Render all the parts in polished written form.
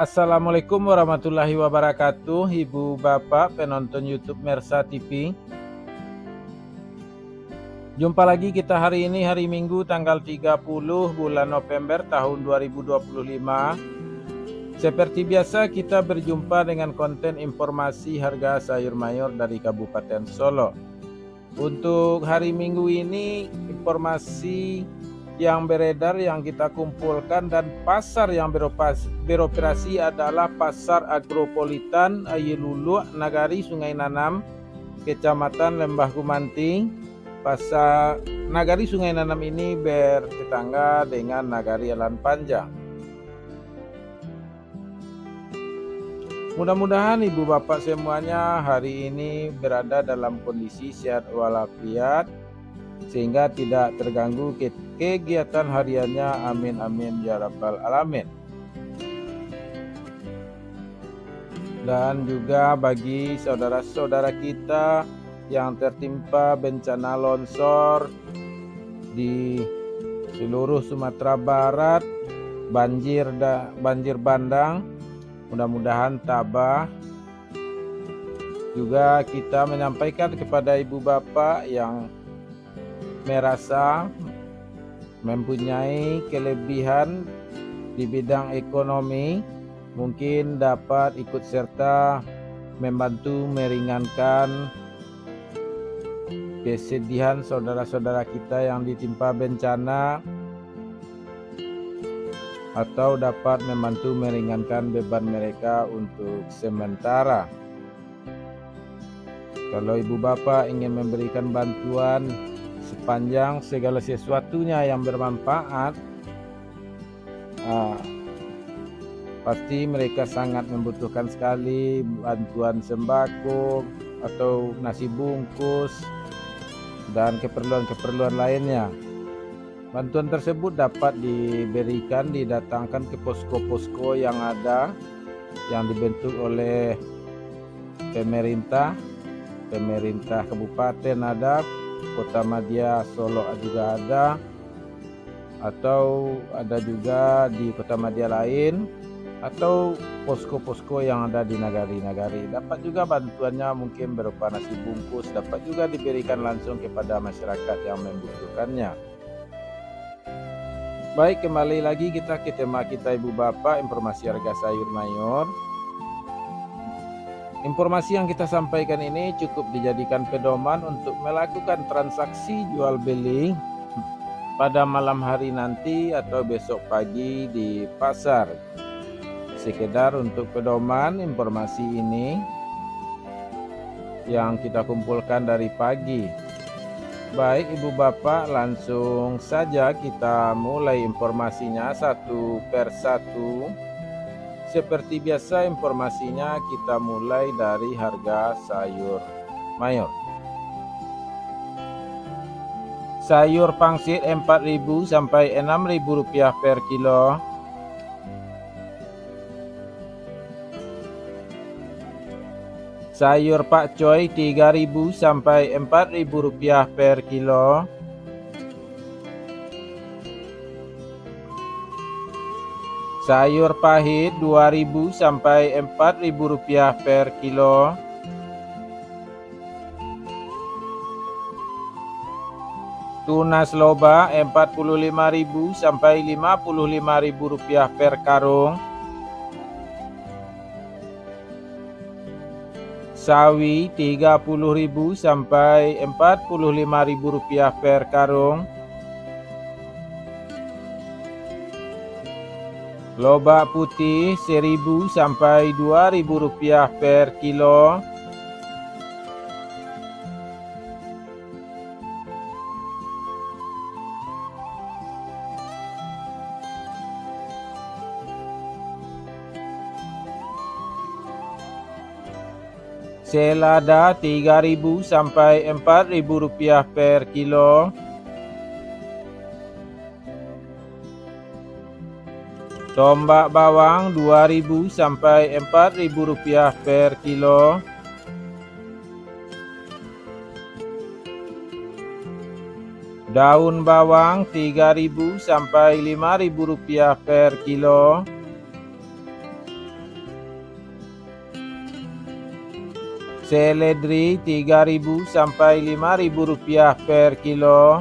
Assalamualaikum warahmatullahi wabarakatuh, Ibu Bapak penonton YouTube Mersa TV. Jumpa lagi kita hari ini, hari Minggu tanggal 30 bulan November tahun 2025. Seperti biasa kita berjumpa dengan konten informasi harga sayur mayur dari Kabupaten Solo. Untuk hari Minggu ini informasi yang beredar yang kita kumpulkan dan pasar yang beroperasi adalah Pasar Agropolitan Ayilulu, Nagari Sungai Nanam, Kecamatan Lembah Gumanting. Pasar Nagari Sungai Nanam ini bertetangga dengan Nagari Alan Panjang. Mudah-mudahan Ibu Bapak semuanya hari ini berada dalam kondisi sehat walafiat sehingga tidak terganggu kegiatan hariannya. Amin amin ya rabbal alamin. Dan juga bagi saudara-saudara kita yang tertimpa bencana longsor di seluruh Sumatera Barat, banjir bandang, mudah-mudahan tabah. Juga kita menyampaikan kepada Ibu Bapak yang merasa mempunyai kelebihan di bidang ekonomi, mungkin dapat ikut serta membantu meringankan kesedihan saudara-saudara kita yang ditimpa bencana, atau dapat membantu meringankan beban mereka untuk sementara. Kalau Ibu Bapak ingin memberikan bantuan sepanjang segala sesuatunya yang bermanfaat, pasti mereka sangat membutuhkan sekali bantuan sembako atau nasi bungkus dan keperluan-keperluan lainnya. Bantuan tersebut dapat diberikan, didatangkan ke posko-posko yang ada, yang dibentuk oleh pemerintah kabupaten ada, Kota Madya Solo juga ada, atau ada juga di Kota Madya lain, atau posko-posko yang ada di nagari-nagari. Dapat juga bantuannya mungkin berupa nasi bungkus, dapat juga diberikan langsung kepada masyarakat yang membutuhkannya. Baik, kembali lagi kita ke tema kita Ibu Bapak, informasi harga sayur mayur. Informasi yang kita sampaikan ini cukup dijadikan pedoman untuk melakukan transaksi jual beli pada malam hari nanti atau besok pagi di pasar. Sekedar untuk pedoman informasi ini yang kita kumpulkan dari pagi. Baik Ibu Bapak, langsung saja kita mulai informasinya satu per satu. Seperti biasa informasinya kita mulai dari harga sayur mayur. Sayur pangsit 4.000 sampai 6.000 rupiah per kilo. Sayur pakcoy 3.000 sampai 4.000 rupiah per kilo. Sayur pahit 2.000 sampai 4.000 rupiah per kilo. Tunas loba 45.000 sampai 55.000 rupiah per karung. Sawi 30.000 sampai 45.000 rupiah per karung. Lobak putih 1.000 sampai 2.000 rupiah per kilo. Selada 3.000 sampai 4.000 rupiah per kilo. Tombak bawang 2.000 sampai 4.000 rupiah per kilo. Daun bawang 3.000 sampai 5.000 rupiah per kilo. Seledri 3.000 sampai 5.000 rupiah per kilo.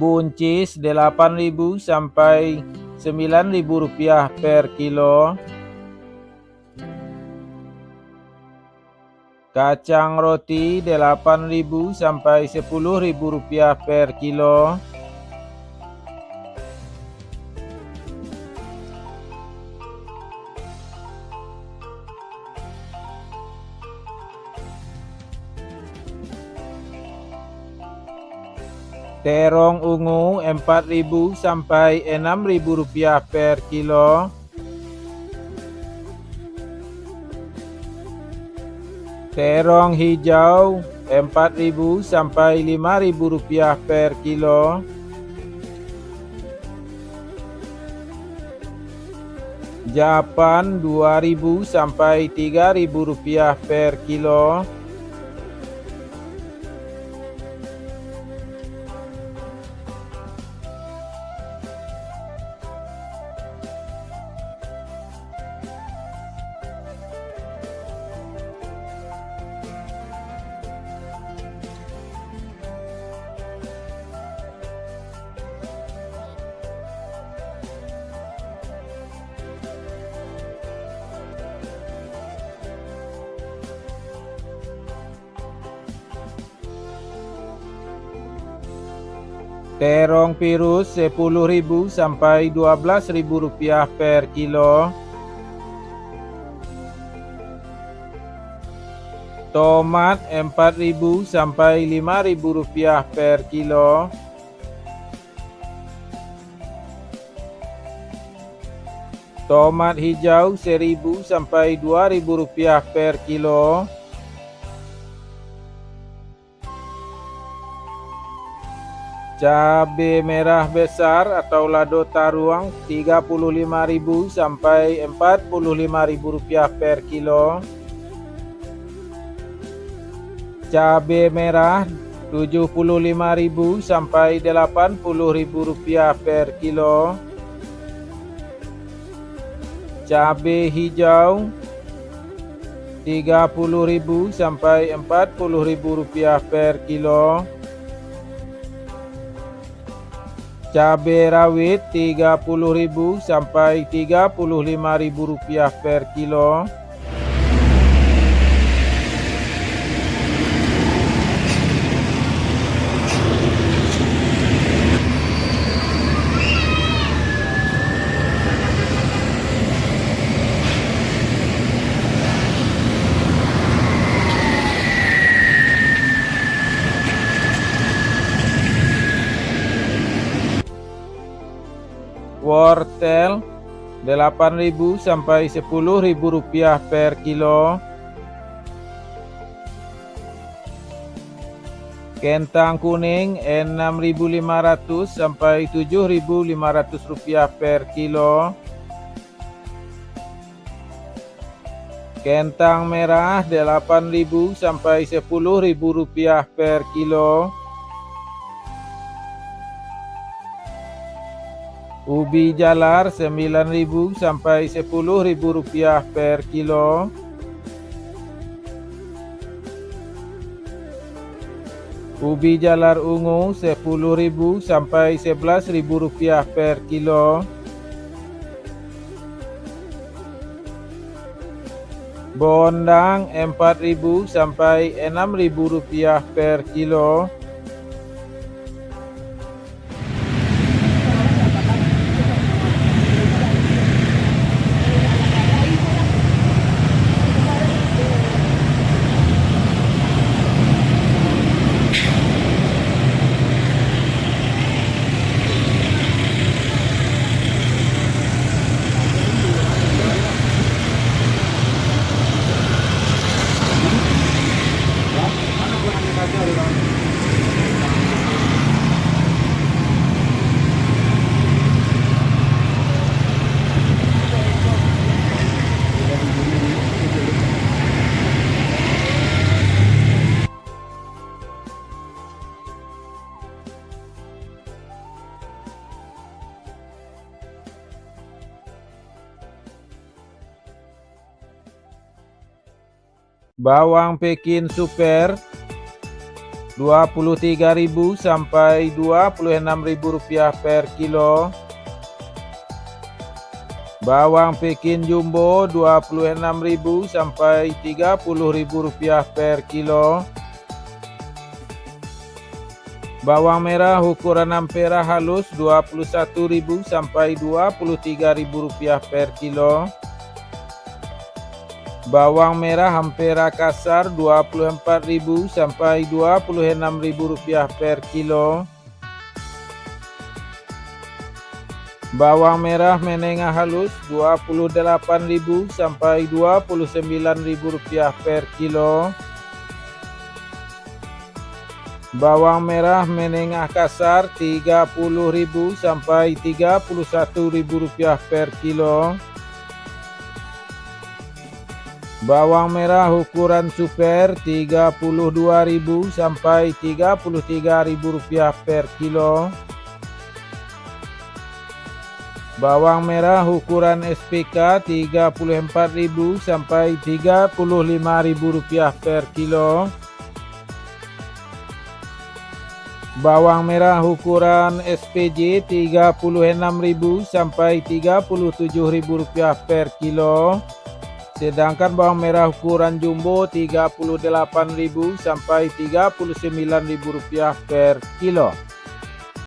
Buncis 8.000 sampai 9.000 rupiah per kilo. Kacang roti 8.000 sampai 10.000 rupiah per kilo. Terong ungu 4.000 sampai 6.000 rupiah per kilo. Terong hijau 4.000 sampai 5.000 rupiah per kilo. Japan 2.000 sampai 3.000 rupiah per kilo. Terong pirus 10.000 sampai 12.000 rupiah per kilo. Tomat 4.000 sampai 5.000 rupiah per kilo. Tomat hijau 1.000 sampai 2.000 rupiah per kilo. Cabai merah besar atau lado taruang 35.000 sampai 45.000 rupiah per kilo. Cabai merah 75.000 sampai 80.000 rupiah per kilo. Cabai hijau 30.000 sampai 40.000 rupiah per kilo. Cabai rawit 30.000 sampai 35.000 rupiah per kilo. Wortel 8.000 sampai 10.000 rupiah per kilo. Kentang kuning 6.500 sampai 7.500 rupiah per kilo. Kentang merah 8.000 sampai 10.000 rupiah per kilo. Ubi jalar 9.000 sampai 10.000 rupiah per kilo. Ubi jalar ungu 10.000 sampai 11.000 rupiah per kilo. Bondang 4.000 sampai 6.000 rupiah per kilo. Bawang Pekin super Rp23.000 sampai Rp26.000 per kilo. Bawang Pekin jumbo Rp26.000 sampai Rp30.000 per kilo. Bawang merah ukuran ampera halus Rp21.000 sampai Rp23.000 per kilo. Bawang merah ampera kasar Rp24.000 sampai Rp26.000 per kilo. Bawang merah menengah halus Rp28.000 sampai Rp29.000 per kilo. Bawang merah menengah kasar Rp30.000 sampai Rp31.000 per kilo. Bawang merah ukuran super Rp32.000 sampai Rp33.000 per kilo. Bawang merah ukuran SPK Rp34.000 sampai Rp35.000 per kilo. Bawang merah ukuran SPJ Rp36.000 sampai Rp37.000 per kilo. Sedangkan bawang merah ukuran jumbo Rp38.000 sampai Rp39.000 per kilo.